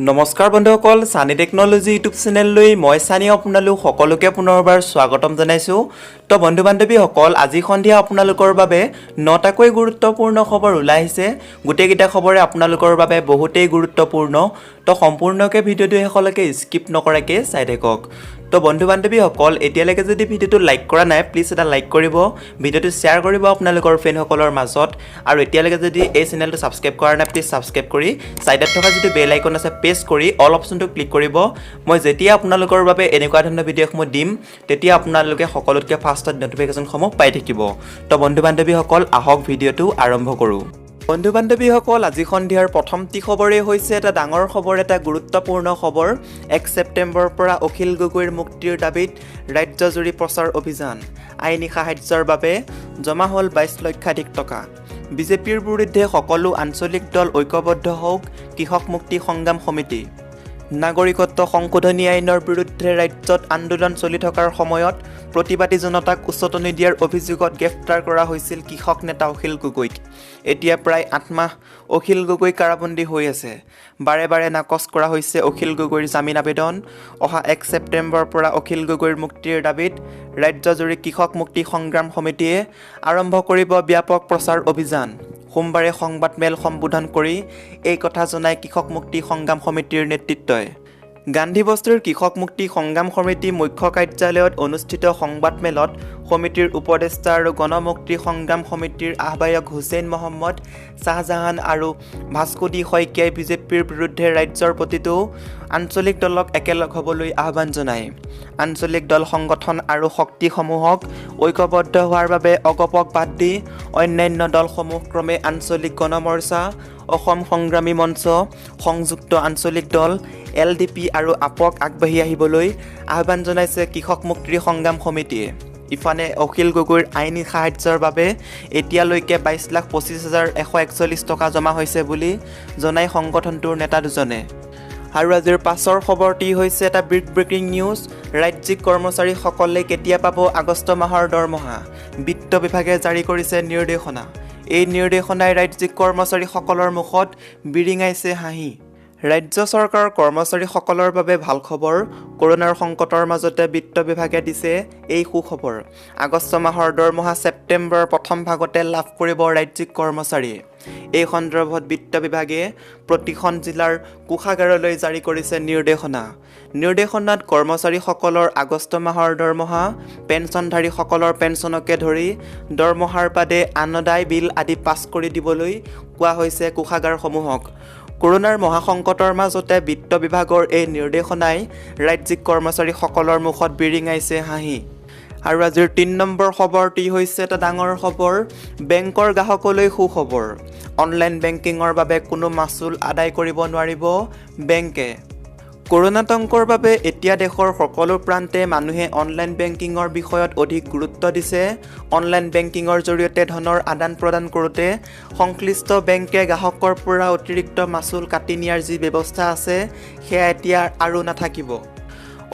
নমস্কাৰ বন্ধুসকল, সানি টেকনলজি ইউটিউব চেনেললৈ মই সানি আপোনালোক সকলোকে পুনৰবাৰ স্বাগতম জনাইছোঁ। তো বন্ধু বান্ধৱীসকল, আজি সন্ধিয়া আপোনালোকৰ বাবে 9টাকৈ গুৰুত্বপূৰ্ণ খবৰ ওলাই আহিছে। গোটেইকেইটা খবৰে আপোনালোকৰ বাবে বহুতেই গুৰুত্বপূৰ্ণ। তো সম্পূৰ্ণকৈ ভিডিঅ'টো শেষলৈকে স্কিপ নকৰাকৈ চাই থাকক। তো বন্ধু বান্ধৱীসকল, এতিয়ালৈকে যদি ভিডিঅ'টো লাইক কৰা নাই, প্লিজ এটা লাইক কৰিব, ভিডিঅ'টো শ্বেয়াৰ কৰিব আপোনালোকৰ ফ্ৰেণ্ডসকলৰ মাজত। আৰু এতিয়ালৈকে যদি এই চেনেলটো ছাবস্ক্ৰাইব কৰা নাই, প্লিজ ছাবস্ক্ৰাইব কৰি ছাইডত থকা যিটো বেল আইকন আছে প্ৰেছ কৰি অল অপশ্যনটো ক্লিক কৰিব। মই যেতিয়া আপোনালোকৰ বাবে এনেকুৱা ধৰণৰ ভিডিঅ'সমূহ দিম, তেতিয়া আপোনালোকে সকলোতকৈ ফাৰ্ষ্টত ন'টিফিকেশ্যনসমূহ পাই থাকিব। তো বন্ধু বান্ধৱীসকল, আহক ভিডিঅ'টো আৰম্ভ কৰোঁ। বন্ধু বান্ধৱীসকল, আজি সন্ধিয়াৰ প্ৰথমটি খবৰেই হৈছে এটা ডাঙৰ খবৰ, এটা গুৰুত্বপূৰ্ণ খবৰ। 1 ছেপ্টেম্বৰৰ পৰা অখিল গগৈৰ মুক্তিৰ দাবীত ৰাজ্যজুৰি প্ৰচাৰ অভিযান। আইনী সাহায্যৰ বাবে জমা হ'ল 22 লক্ষাধিক টকা। বিজেপিৰ বিৰুদ্ধে সকলো আঞ্চলিক দল ঐক্যবদ্ধ হওক, কৃষক মুক্তি সংগ্ৰাম সমিতি। নাগৰিকত্ব সংশোধনী আইনৰ বিৰুদ্ধে ৰাজ্যত আন্দোলন চলি থকাৰ সময়ত প্ৰতিবাদী জনতাক উচতনি দিয়াৰ অভিযোগত গ্ৰেপ্তাৰ কৰা হৈছিল কৃষক নেতা অখিল গগৈক। এতিয়া প্ৰায় 8 মাহ অখিল গগৈ কাৰাবন্দী হৈ আছে। বাৰে বাৰে নাকচ কৰা হৈছে অখিল গগৈৰ জামিন আবেদন। অহা 1 ছেপ্টেম্বৰৰ পৰা অখিল গগৈৰ মুক্তিৰ দাবীত ৰাজ্যজুৰি কৃষক মুক্তি সংগ্ৰাম সমিতিয়ে আৰম্ভ কৰিব ব্যাপক প্ৰচাৰ অভিযান। সোমবাৰে সংবাদমেল সম্বোধন কৰি এই কথা জনায় কৃষক মুক্তি সংগ্ৰাম সমিতিৰ নেতৃত্বই। গান্ধী বস্তিৰ কৃষক মুক্তি সংগ্ৰাম সমিতি মুখ্য কাৰ্যালয়ত অনুষ্ঠিত সংবাদমেলত সমিতিৰ উপদেষ্টা আৰু গণমুক্তি সংগ্ৰাম সমিতিৰ আহ্বায়ক হুছেইন মহম্মদ শ্বাহজাহান আৰু ভাস্কুদি শইকীয়াই বিজেপিৰ বিৰুদ্ধে ৰাজ্যৰ প্ৰতিটো আঞ্চলিক দলক একেলগ হ'বলৈ আহ্বান জনায়। আঞ্চলিক দল সংগঠন আৰু শক্তিসমূহক ঐক্যবদ্ধ হোৱাৰ বাবে অগপক বাদ দি অন্যান্য দলসমূহ ক্ৰমে আঞ্চলিক গণমৰ্চা, অসম সংগ্ৰামী মঞ্চ, সংযুক্ত আঞ্চলিক দল, LDP আৰু আপক আগবাঢ়ি আহিবলৈ আহ্বান জনাইছে কৃষক মুক্তি সংগ্ৰাম সমিতিয়ে। ইফালে অখিল গগৈৰ আইনী সাহায্যৰ বাবে এতিয়ালৈকে 22,25,141 টকা জমা হৈছে বুলি জনায় সংগঠনটোৰ নেতা দুজনে। আৰু আজিৰ পাছৰ খবৰটি হৈছে এটা বিগ ব্ৰেকিং নিউজ। ৰাজ্যিক কৰ্মচাৰীসকলে কেতিয়া পাব আগষ্ট মাহৰ দৰমহা? বিত্ত বিভাগে জাৰি কৰিছে নিৰ্দেশনা। এই নিৰ্দেশনাই ৰাজ্যিক কৰ্মচাৰীসকলৰ মুখত বিৰিঙাইছে হাঁহি। ৰাজ্য চৰকাৰৰ কৰ্মচাৰীসকলৰ বাবে ভাল খবৰ। কৰোনাৰ সংকটৰ মাজতে বিত্ত বিভাগে দিছে এই সুখবৰ। আগষ্ট মাহৰ দৰমহা ছেপ্টেম্বৰৰ প্ৰথম ভাগতে লাভ কৰিব ৰাজ্যিক কৰ্মচাৰীয়ে। এই সন্দৰ্ভত বিত্ত বিভাগে প্ৰতিখন জিলাৰ কোষাগাৰলৈ জাৰি কৰিছে নিৰ্দেশনা। নিৰ্দেশনাত কৰ্মচাৰীসকলৰ আগষ্ট মাহৰ দৰমহা, পেঞ্চনধাৰীসকলৰ পেঞ্চনকে ধৰি দৰমহাৰ বাদে আনদায় বিল আদি পাছ কৰি দিবলৈ কোৱা হৈছে কোষাগাৰসমূহক। কৰোনাৰ মহাসংকটৰ মাজতে বিত্ত বিভাগৰ এই নিৰ্দেশনাই ৰাজ্যিক কৰ্মচাৰীসকলৰ মুখত বিৰিঙাইছে হাঁহি। আৰু আজিৰ 3 নম্বৰ খবৰটি হৈছে এটা ডাঙৰ খবৰ। বেংকৰ গ্ৰাহকলৈ সুখবৰ। অনলাইন বেংকিঙৰ বাবে কোনো মাচুল আদায় কৰিব নোৱাৰিব বেংকে। কৰোনাতংকৰ বাবে এতিয়া দেশৰ সকলো প্ৰান্তে মানুহে অনলাইন বেংকিঙৰ বিষয়ত অধিক গুৰুত্ব দিছে। অনলাইন বেংকিঙৰ জৰিয়তে ধনৰ আদান প্ৰদান কৰোঁতে সংশ্লিষ্ট বেংকে গ্ৰাহকৰ পৰা অতিৰিক্ত মাচুল কাটি নিয়াৰ যি ব্যৱস্থা আছে, সেয়া এতিয়া আৰু নাথাকিব।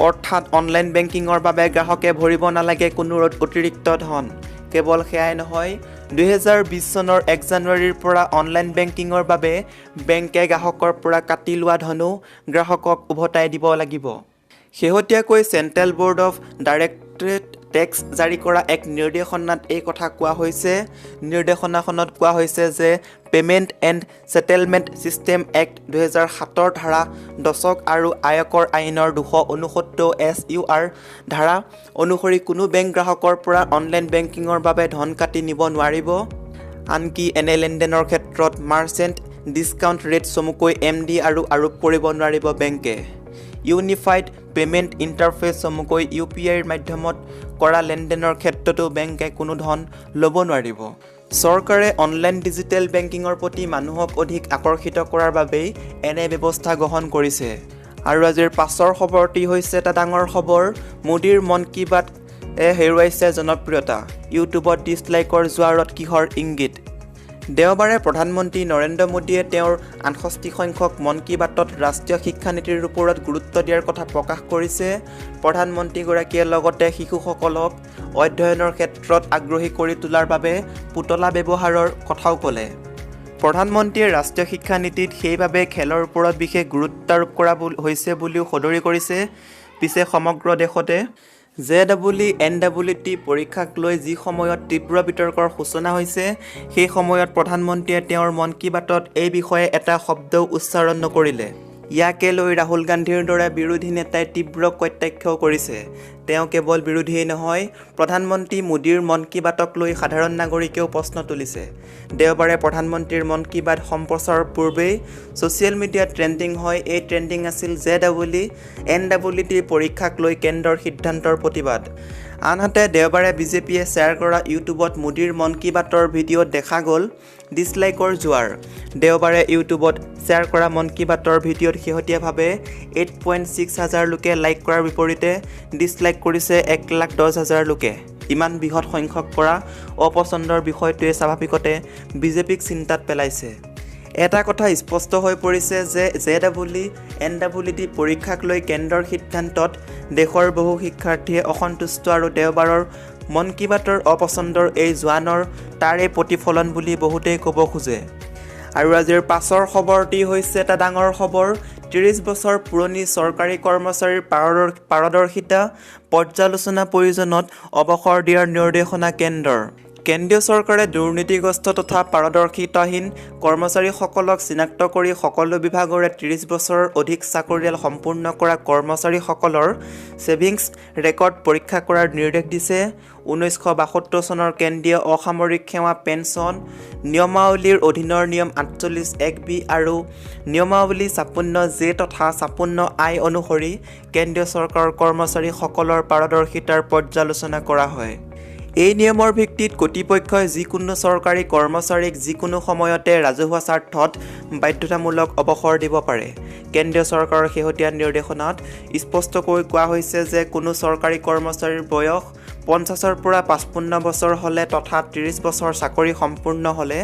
অৰ্থাৎ অনলাইন বেংকিঙৰ বাবে গ্ৰাহকে ভৰিব নালাগে কোনো অতিৰিক্ত ধন। কেৱল সেয়াই নহয়, 2020 চনৰ 1 জানুৱাৰীৰ পৰা অনলাইন বেংকিঙৰ বাবে বেংকে গ্ৰাহকৰ পৰা কাটি লোৱা ধনো গ্ৰাহকক উভতাই দিব লাগিব। শেহতীয়াকৈ central board of directorate taxes জাৰি কৰা এক নিৰ্দেশনাত এই কথা কোৱা হৈছে। নিৰ্দেশনাখনত কোৱা হৈছে যে payment and settlement system act 2007 ধাৰা 10 আৰু আয়কৰ আইনৰ 269 SUR ধাৰা অনুসৰি কোনো বেংক গ্ৰাহকৰ পৰা অনলাইন বেংকিঙৰ বাবে ধন কাটি নিব নোৱাৰিব। আনকি এনে লেনদেনৰ ক্ষেত্ৰত মাৰ্চেণ্ট ডিছকাউণ্ট ৰেট চমুকৈ MD আৰু আৰোপ কৰিব নোৱাৰিব বেংকে। ইউনিফাইড পে'মেণ্ট ইণ্টাৰফেচ চমুকৈ UPIৰ মাধ্যমত কৰা লেনদেনৰ ক্ষেত্ৰতো বেংকে কোনো ধন ল'ব নোৱাৰিব। চৰকাৰে অনলাইন ডিজিটেল বেংকিঙৰ প্ৰতি মানুহক অধিক আকৰ্ষিত কৰাৰ বাবেই এনে ব্যৱস্থা গ্ৰহণ কৰিছে। আৰু আজিৰ পাছৰ খবৰটি হৈছে এটা ডাঙৰ খবৰ। মোদীৰ মন কী বাত হেৰুৱাইছে জনপ্ৰিয়তা। ইউটিউবত ডিছলাইকৰ জোৱাৰত কিহৰ ইংগিত? দেওবাৰে প্ৰধানমন্ত্ৰী নৰেন্দ্ৰ মোদীয়ে তেওঁৰ 68 সংখ্যক মন কী বাতত ৰাষ্ট্ৰীয় শিক্ষানীতিৰ ওপৰত গুৰুত্ব দিয়াৰ কথা প্ৰকাশ কৰিছে। প্ৰধানমন্ত্ৰীগৰাকীয়ে লগতে শিশুসকলক অধ্যয়নৰ ক্ষেত্ৰত আগ্ৰহী কৰি তোলাৰ বাবে পুতলা ব্যৱহাৰৰ কথাও ক'লে। প্ৰধানমন্ত্ৰীয়ে ৰাষ্ট্ৰীয় শিক্ষা নীতিত সেইভাৱে খেলৰ ওপৰত বিশেষ গুৰুত্ব আৰোপ কৰা হৈছে বুলিও সদৰি কৰিছে। পিছে সমগ্ৰ দেশতে JEE-NEET পৰীক্ষাক লৈ যি সময়ত তীব্ৰ বিতৰ্কৰ সূচনা হৈছে, সেই সময়ত প্ৰধানমন্ত্ৰীয়ে তেওঁৰ মন কী বাতত এই বিষয়ে এটা শব্দও উচ্চাৰণ নকৰিলে। ইয়াকে লৈ ৰাহুল গান্ধীৰ দৰে বিৰোধী নেতাই তীব্ৰ কটাক্ষও কৰিছে। তেওঁ কেৱল বিৰোধীয়েই নহয়, প্ৰধানমন্ত্ৰী মোদীৰ মন কী বাতক লৈ সাধাৰণ নাগৰিকেও প্ৰশ্ন তুলিছে। দেওবাৰে প্ৰধানমন্ত্ৰীৰ মন কী বাত সম্প্ৰচাৰৰ পূৰ্বেই ছ'চিয়েল মিডিয়াত ট্ৰেণ্ডিং হয়। এই ট্ৰেণ্ডিং আছিল JEE-NEET পৰীক্ষাক লৈ কেন্দ্ৰৰ সিদ্ধান্তৰ প্ৰতিবাদ। আনহাতে দেওবাৰে বিজেপিয়ে শ্বেয়াৰ কৰা ইউটিউবত মোদীৰ মন কী বাতৰ ভিডিঅ'ত দেখা গ'ল ডিছলাইকৰ জোৱাৰ। দেওবাৰে ইউটিউবত শ্বেয়াৰ কৰা মন কী বাতৰ ভিডিঅ'ত শেহতীয়াভাৱে 8.6 হাজাৰ লোকে লাইক কৰাৰ বিপৰীতে ডিছলাইক কৰিছে 1,10,000 লোকে। ইমান বৃহৎ সংখ্যক কৰা অপচন্দৰ বিষয়টোৱে স্বাভাৱিকতে বিজেপিক চিন্তাত পেলাইছে। এটা কথা স্পষ্ট হৈ পৰিছে যে JEE-NEET পৰীক্ষাক লৈ কেন্দ্ৰৰ সিদ্ধান্তত দেশৰ বহু শিক্ষাৰ্থীয়ে অসন্তুষ্ট আৰু দেওবাৰৰ মন কী বাতৰ অপচন্দৰ এই জোৱানৰ তাৰে প্ৰতিফলন বুলি বহুতেই ক'ব খোজে। আৰু আজিৰ পাছৰ খবৰটি হৈছে এটা ডাঙৰ খবৰ। 30 বছৰ পুৰণি চৰকাৰী কৰ্মচাৰীৰ পাৰদৰ্শিতা পৰ্যালোচনা প্ৰয়োজনত অৱসৰ দিয়াৰ নিৰ্দেশনা কেন্দ্ৰৰ। কেন্দ্ৰীয় চৰকাৰে দুৰ্নীতিগ্ৰস্ত তথা পাৰদৰ্শিতাহীন কৰ্মচাৰীসকলক চিনাক্ত কৰি সকলো বিভাগৰে 30 বছৰৰ অধিক চাকৰিয়াল সম্পূৰ্ণ কৰা কৰ্মচাৰীসকলৰ ছেভিংছ ৰেকৰ্ড পৰীক্ষা কৰাৰ নিৰ্দেশ দিছে। 1972 চনৰ কেন্দ্ৰীয় অসামৰিক সেৱা পেন্সন নিয়মাৱলীৰ অধীনৰ নিয়ম 48(1)(b) আৰু নিয়মাৱলী 56(j) তথা 56(I) অনুসৰি কেন্দ্ৰীয় চৰকাৰৰ কৰ্মচাৰীসকলৰ পাৰদৰ্শিতাৰ পৰ্যালোচনা কৰা হয়। এই নিয়মৰ ভিত্তিত কৰ্তৃপক্ষই যিকোনো চৰকাৰী কৰ্মচাৰীক যিকোনো সময়তে ৰাজহুৱা স্বাৰ্থত বাধ্যতামূলক অৱসৰ দিব পাৰে। কেন্দ্ৰীয় চৰকাৰৰ শেহতীয়া নিৰ্দেশনাত স্পষ্টকৈ কোৱা হৈছে যে কোনো চৰকাৰী কৰ্মচাৰীৰ বয়স 50ৰ পৰা 55 বছৰ হ'লে তথা 30 বছৰ চাকৰি সম্পূৰ্ণ হ'লে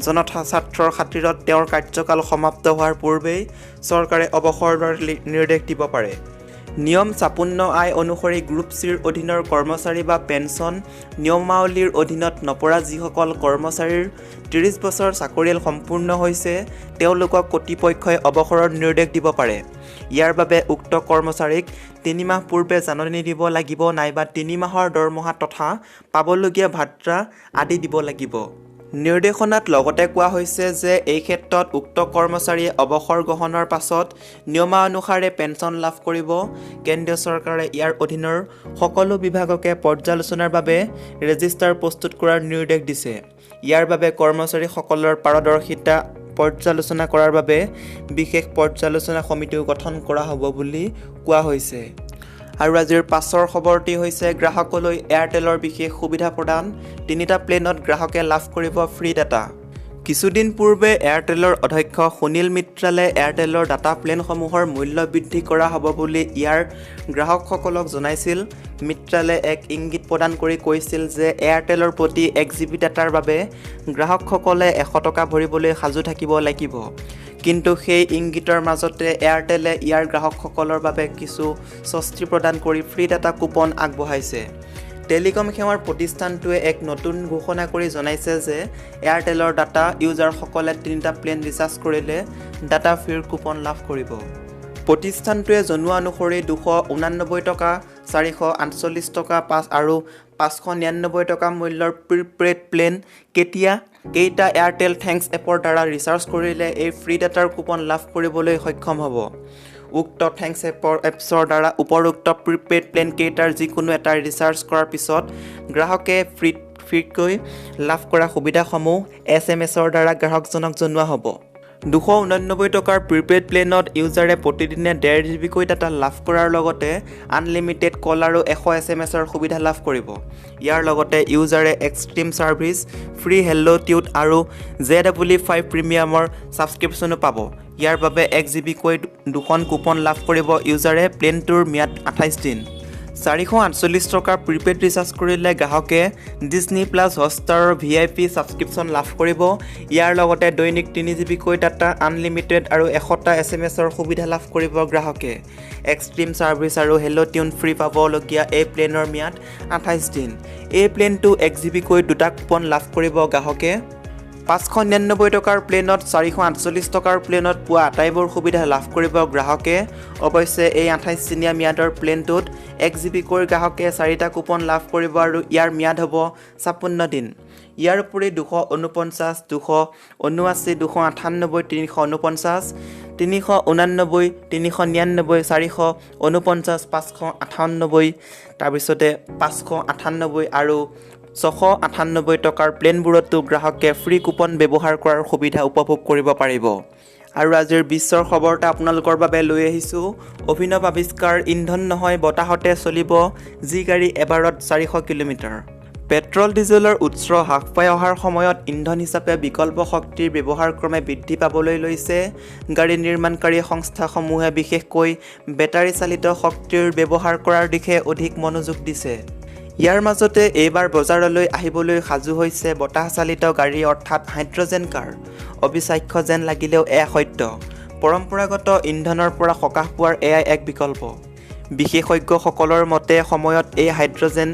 জনস্বাৰ্থৰ খাতিৰত তেওঁৰ কাৰ্যকাল সমাপ্ত হোৱাৰ পূৰ্বেই চৰকাৰে অৱসৰ লোৱাৰ নিৰ্দেশ দিব পাৰে। নিয়ম 56(I) অনুসৰি গ্ৰুপ চিৰ অধীনৰ কৰ্মচাৰী বা পেন্সন নিয়মাৱলীৰ অধীনত নপৰা যিসকল কৰ্মচাৰীৰ 30 বছৰ চাকৰিয়াল সম্পূৰ্ণ হৈছে, তেওঁলোকক কৰ্তৃপক্ষই অৱসৰৰ নিৰ্দেশ দিব পাৰে। ইয়াৰ বাবে উক্ত কৰ্মচাৰীক 3 মাহ পূৰ্বে জাননী দিব লাগিব নাইবা 3 মাহৰ দৰমহা তথা পাবলগীয়া ভাত্ৰা আদি দিব লাগিব। নিৰ্দেশনাত লগতে কোৱা হৈছে যে এই ক্ষেত্ৰত উক্ত কৰ্মচাৰীয়ে অৱসৰ গ্ৰহণৰ পাছত নিয়মানুসাৰে পেন্সন লাভ কৰিব। কেন্দ্ৰীয় চৰকাৰে ইয়াৰ অধীনৰ সকলো বিভাগকে পৰ্যালোচনাৰ বাবে ৰেজিষ্টাৰ প্ৰস্তুত কৰাৰ নিৰ্দেশ দিছে। ইয়াৰ বাবে কৰ্মচাৰীসকলৰ পাৰদৰ্শিতা পৰ্যালোচনা কৰাৰ বাবে বিশেষ পৰ্যালোচনা সমিতিও গঠন কৰা হ'ব বুলি কোৱা হৈছে। আৰু আজিৰ পাছৰ খবৰটি হৈছে গ্ৰাহকলৈ এয়াৰটেলৰ বিশেষ সুবিধা প্ৰদান। 3টা প্লেনত গ্ৰাহকে লাভ কৰিব ফ্ৰী ডাটা। কিছুদিন পূৰ্বে এয়াৰটেলৰ অধ্যক্ষ সুনীল মিত্ৰালে এয়াৰটেলৰ ডাটা প্লেনসমূহৰ মূল্য বৃদ্ধি কৰা হ'ব বুলি ইয়াৰ গ্ৰাহকসকলক জনাইছিল। মিত্ৰালে এক ইংগিত প্ৰদান কৰি কৈছিল যে এয়াৰটেলৰ প্ৰতি 1 GB ডাটাৰ বাবে গ্ৰাহকসকলে 100 টকা ভৰিবলৈ সাজু থাকিব লাগিব। কিন্তু সেই ইংগিতৰ মাজতে এয়াৰটেলে ইয়াৰ গ্ৰাহকসকলৰ বাবে কিছু স্বস্তি প্ৰদান কৰি ফ্ৰী ডাটা কুপন আগবঢ়াইছে। টেলিকম সেৱাৰ প্ৰতিষ্ঠানটোৱে এক নতুন ঘোষণা কৰি জনাইছে যে এয়াৰটেলৰ ডাটা ইউজাৰসকলে 3টা প্লেন ৰিচাৰ্জ কৰিলে ডাটা ফ্ৰীৰ কুপন লাভ কৰিব। প্ৰতিষ্ঠানটোৱে জনোৱা অনুসৰি 289 টকা, 448 টকা আৰু 599 টকা মূল্যৰ প্ৰিপেইড প্লেন কেইটা এয়াৰটেল থেংকছ এপৰ দ্বাৰা ৰিচাৰ্জ কৰিলে এই ফ্ৰী ডাটাৰ কুপন লাভ কৰিবলৈ সক্ষম হ'ব। উক্ত থেংকছ এপছৰ দ্বাৰা উপৰোক্ত প্ৰিপেইড প্লেন কেইটাৰ যিকোনো এটা ৰিচাৰ্জ কৰাৰ পিছত গ্ৰাহকে ফ্ৰীকৈ লাভ কৰা সুবিধাসমূহ SMS-ৰ দ্বাৰা গ্ৰাহকজনক জনোৱা হ'ব। 289 টকাৰ প্ৰিপেইড প্লেনত ইউজাৰে প্ৰতিদিনে 1.5 GB ডাটা লাভ কৰাৰ লগতে আনলিমিটেড কল আৰু 100 SMS-ৰ সুবিধা লাভ কৰিব। ইয়াৰ লগতে ইউজাৰে এক্সট্ৰিম ছাৰ্ভিচ, ফ্ৰী হেল্ল' টিউট আৰু JEE-5 প্ৰিমিয়ামৰ ছাবস্ক্ৰিপশ্যনো পাব। ইয়াৰ বাবে 1 GB 2খন কুপন লাভ কৰিব ইউজাৰে। প্লেনটোৰ ম্যাদ 28 দিন। 448 টকাৰ প্ৰিপেইড ৰিচাৰ্জ কৰিলে গ্ৰাহকে ডিজনী প্লাছ হটষ্টাৰৰ VIP ছাবস্ক্ৰিপশ্যন লাভ কৰিব। ইয়াৰ লগতে দৈনিক 3 GB ডাটা, আনলিমিটেড আৰু 100টা SMS-ৰ সুবিধা লাভ কৰিব গ্ৰাহকে। এক্সট্ৰিম ছাৰ্ভিচ আৰু হেল্ল' টিউন ফ্ৰী পাবলগীয়া এই প্লেনৰ ম্যাদ 28 দিন। এই প্লেনটো 1 GB 2টা কুপন লাভ কৰিব গ্ৰাহকে। 599 টকাৰ প্লেনত 448 টকাৰ প্লেনত পোৱা আটাইবোৰ সুবিধা লাভ কৰিব গ্ৰাহকে। অৱশ্যে এই 28 দিনীয়া ম্যাদৰ প্লেনটোত 1 GB কৈ গ্ৰাহকে 4টা কুপন লাভ কৰিব আৰু ইয়াৰ ম্যাদ হ'ব 56 দিন। ইয়াৰ উপৰি 249, 279, 298, 349, 389, 399, 449, 598, তাৰপিছতে 598 আৰু 698 টকাৰ প্লেনবোৰতো গ্ৰাহকে ফ্ৰী কুপন ব্যৱহাৰ কৰাৰ সুবিধা উপভোগ কৰিব পাৰিব। আৰু আজিৰ বিশ্বৰ খবৰটা আপোনালোকৰ বাবে লৈ আহিছোঁ। অভিনৱ আৱিষ্কাৰ ইন্ধন নহয় বতাহতে চলিব যি গাড়ী এবাৰত 400 কিলোমিটাৰ। পেট্ৰল ডিজেলৰ উৎস হ্ৰাস পাই অহাৰ সময়ত ইন্ধন হিচাপে বিকল্প শক্তিৰ ব্যৱহাৰ ক্ৰমে বৃদ্ধি পাবলৈ লৈছে। গাড়ী নিৰ্মাণকাৰী সংস্থাসমূহে বিশেষকৈ বেটাৰী চালিত শক্তিৰ ব্যৱহাৰ কৰাৰ দিশে অধিক মনোযোগ দিছে। ইয়াৰ মাজতে এইবাৰ বজাৰলৈ আহিবলৈ সাজু হৈছে বতাহ চালিত গাড়ী অৰ্থাৎ হাইড্ৰজেন কাৰ। অবিশ্বাস্য যেন লাগিলেও এয়া সত্য। পৰম্পৰাগত ইন্ধনৰ পৰা সকাহ পোৱাৰ এয়াই এক বিকল্প। বিশেষজ্ঞসকলৰ মতে সময়ত এই হাইড্ৰজেন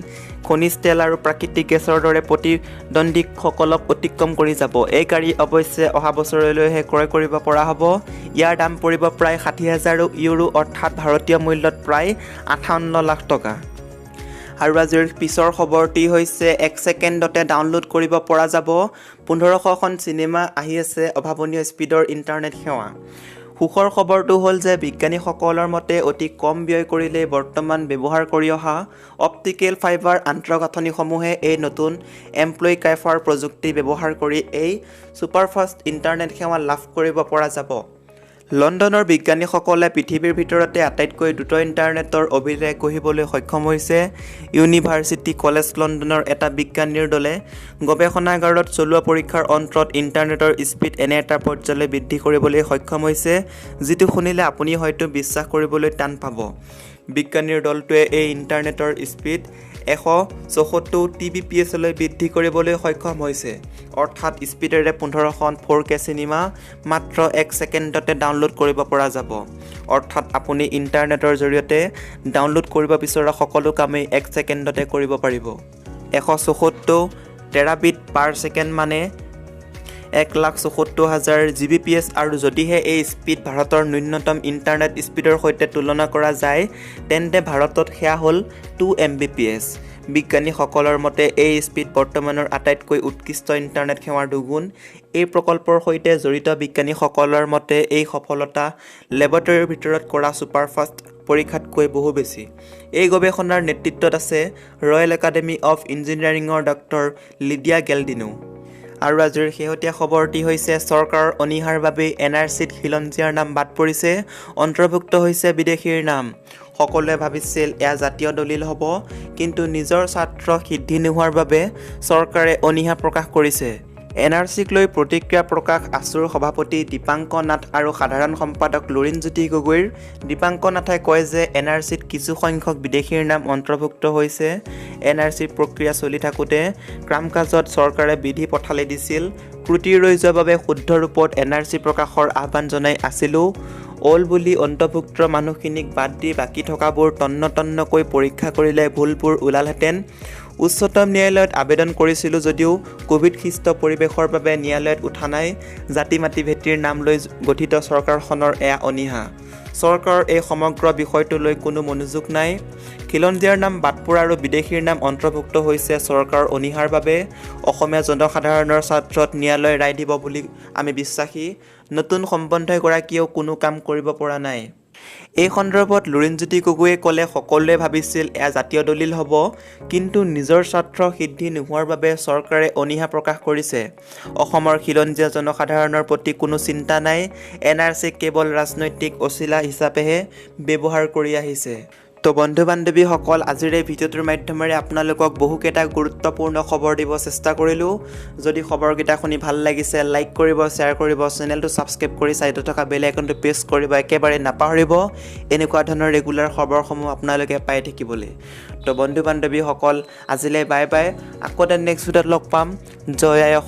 খনিজ তেল আৰু প্ৰাকৃতিক গেছৰ দৰে প্ৰতিদ্বন্দ্বীসকলক অতিক্ৰম কৰি যাব। এই গাড়ী অৱশ্যে অহা বছৰলৈহে ক্ৰয় কৰিব পৰা হ'ব। ইয়াৰ দাম পৰিব প্ৰায় 60,000 ইউৰো অৰ্থাৎ ভাৰতীয় মূল্যত প্ৰায় 58 লাখ টকা। আৰু আজিৰ পিছৰ খবৰটি হৈছে 1 ছেকেণ্ডতে ডাউনলোড কৰিব পৰা যাব 1500খন চিনেমা আহি আছে অভাৱনীয় স্পীডৰ ইণ্টাৰনেট সেৱা। সুখৰ খবৰটো হ'ল যে বিজ্ঞানীসকলৰ মতে অতি কম ব্যয় কৰিলেই বৰ্তমান ব্যৱহাৰ কৰি অহা অপটিকেল ফাইবাৰ আন্তঃগাঁথনিসমূহে এই নতুন এমপ্লয় কাইফাৰ প্ৰযুক্তি ব্যৱহাৰ কৰি এই ছুপাৰফাষ্ট ইণ্টাৰনেট সেৱা লাভ কৰিব পৰা যাব। লণ্ডনৰ বিজ্ঞানীসকলে পৃথিৱীৰ ভিতৰতে আটাইতকৈ দ্ৰুত ইণ্টাৰনেটৰ অভিলেখ গঢ়িবলৈ সক্ষম হৈছে। ইউনিভাৰ্চিটি কলেজ লণ্ডনৰ এটা বিজ্ঞানীৰ দলে গৱেষণাগাৰত চলোৱা পৰীক্ষাৰ অন্তত ইণ্টাৰনেটৰ স্পীড এনে এটা পৰ্যায়লৈ বৃদ্ধি কৰিবলৈ সক্ষম হৈছে যিটো শুনিলে আপুনি হয়তো বিশ্বাস কৰিবলৈ টান পাব। বিজ্ঞানীৰ দলটোৱে এই ইণ্টাৰনেটৰ স্পীড 174 Tbps-লৈ বৃদ্ধি কৰিবলৈ সক্ষম হৈছে। অৰ্থাৎ স্পীডেৰে 15খন 4K চিনেমা মাত্ৰ 1 ছেকেণ্ডতে ডাউনলোড কৰিব পৰা যাব। অৰ্থাৎ আপুনি ইণ্টাৰনেটৰ জৰিয়তে ডাউনলোড কৰিব বিচৰা সকলো কামেই 1 ছেকেণ্ডতে কৰিব পাৰিব। 174 টেৰাবিট পাৰ ছেকেণ্ড মানে 1,74,000 Gbps আৰু যদিহে এই স্পীড ভাৰতৰ ন্যূনতম ইণ্টাৰনেট স্পীডৰ সৈতে তুলনা কৰা যায় তেন্তে ভাৰতত সেয়া হ'ল 2 Mbps। বিজ্ঞানীসকলৰ মতে এই স্পীড বৰ্তমানৰ আটাইতকৈ উৎকৃষ্ট ইণ্টাৰনেট সেৱাৰ দুগুণ। এই প্ৰকল্পৰ সৈতে জড়িত বিজ্ঞানীসকলৰ মতে এই সফলতা লেবৰেটৰীৰ ভিতৰত কৰা ছুপাৰফাষ্ট পৰীক্ষাতকৈ বহু বেছি। এই গৱেষণাৰ নেতৃত্বত আছে ৰয়েল একাডেমী অফ ইঞ্জিনিয়াৰিঙৰ ডক্টৰ লিডিয়া গেলডিনো। আৰু আজিৰ শেহতীয়া খবৰটি হৈছে চৰকাৰৰ অনীহাৰ বাবে NRCত খিলঞ্জীয়াৰ নাম বাদ পৰিছে, অন্তৰ্ভুক্ত হৈছে বিদেশীৰ নাম। সকলোৱে ভাবিছিল এয়া জাতীয় দলিল হ'ব, কিন্তু নিজৰ ছাত্ৰ সিদ্ধি নোহোৱাৰ বাবে চৰকাৰে অনীহা প্ৰকাশ কৰিছে। NRCক লৈ প্ৰতিক্ৰিয়া প্ৰকাশ আছুৰ সভাপতি দীপাংক নাথ আৰু সাধাৰণ সম্পাদক লুৰিণজ্যোতি গগৈৰ। দীপাংক নাথে কয় যে NRCত কিছু সংখ্যক বিদেশীৰ নাম অন্তৰ্ভুক্ত হৈছে। NRCৰ প্ৰক্ৰিয়া চলি থাকোঁতে কাম কাজত চৰকাৰে বিধি পঠালি দিছিল। ত্ৰুটি ৰৈ যোৱাৰ বাবে শুদ্ধ ৰূপত NRC প্ৰকাশৰ আহ্বান জনাই আছিলোঁ। অল বুলি অন্তৰ্ভুক্ত মানুহখিনিক বাদ দি বাকী থকাবোৰ তন্নকৈ পৰীক্ষা কৰিলে ভুলবোৰ ওলালহেঁতেন। উচ্চতম ন্যায়ালয়ত আবেদন কৰিছিলোঁ যদিও কোভিডসৃষ্ট পৰিৱেশৰ বাবে ন্যায়ালয়ত উঠা নাই। জাতি মাটি ভেটিৰ নাম লৈ গঠিত চৰকাৰখনৰ এয়া অনীহা। চৰকাৰৰ এই সমগ্ৰ বিষয়টোলৈ কোনো মনোযোগ নাই। খিলঞ্জীয়াৰ নাম বাদ পৰা আৰু বিদেশীৰ নাম অন্তৰ্ভুক্ত হৈছে চৰকাৰৰ অনীহাৰ বাবে। অসমীয়া জনসাধাৰণৰ স্বাৰ্থত ন্যায়ালয়ে ৰায় দিব বুলি আমি বিশ্বাসী। নতুন সম্বন্ধগৰাকীয়েও কোনো কাম কৰিব পৰা নাই। এই সন্দৰ্ভত লুৰিণজ্যোতি গগৈয়ে ক'লে সকলোৱে ভাবিছিল এয়া জাতীয় দলিল হ'ব, কিন্তু নিজৰ স্বাৰ্থ সিদ্ধি নোহোৱাৰ বাবে চৰকাৰে অনীহা প্ৰকাশ কৰিছে। অসমৰ খিলঞ্জীয়া জনসাধাৰণৰ প্ৰতি কোনো চিন্তা নাই। NRCক কেৱল ৰাজনৈতিক অছিলা হিচাপেহে ব্যৱহাৰ কৰি আহিছে। তো বন্ধু বান্ধৱীসকল, আজিৰ এই ভিডিঅ'টোৰ মাধ্যমেৰে আপোনালোকক বহুকেইটা গুৰুত্বপূৰ্ণ খবৰ দিব চেষ্টা কৰিলোঁ। যদি খবৰকেইটা শুনি ভাল লাগিছে লাইক কৰিব, শ্বেয়াৰ কৰিব, চেনেলটো ছাবস্ক্ৰাইব কৰি ছাইডত থকা বেল আইকনটো প্ৰেছ কৰিব একেবাৰে নাপাহৰিব এনেকুৱা ধৰণৰ ৰেগুলাৰ খবৰসমূহ আপোনালোকে পাই থাকিবলৈ। তো বন্ধু বান্ধৱীসকল, আজিলৈ বাই বাই। আকৌ নেক্সট ভিডিঅ'ত লগ পাম। জয় আই অসম।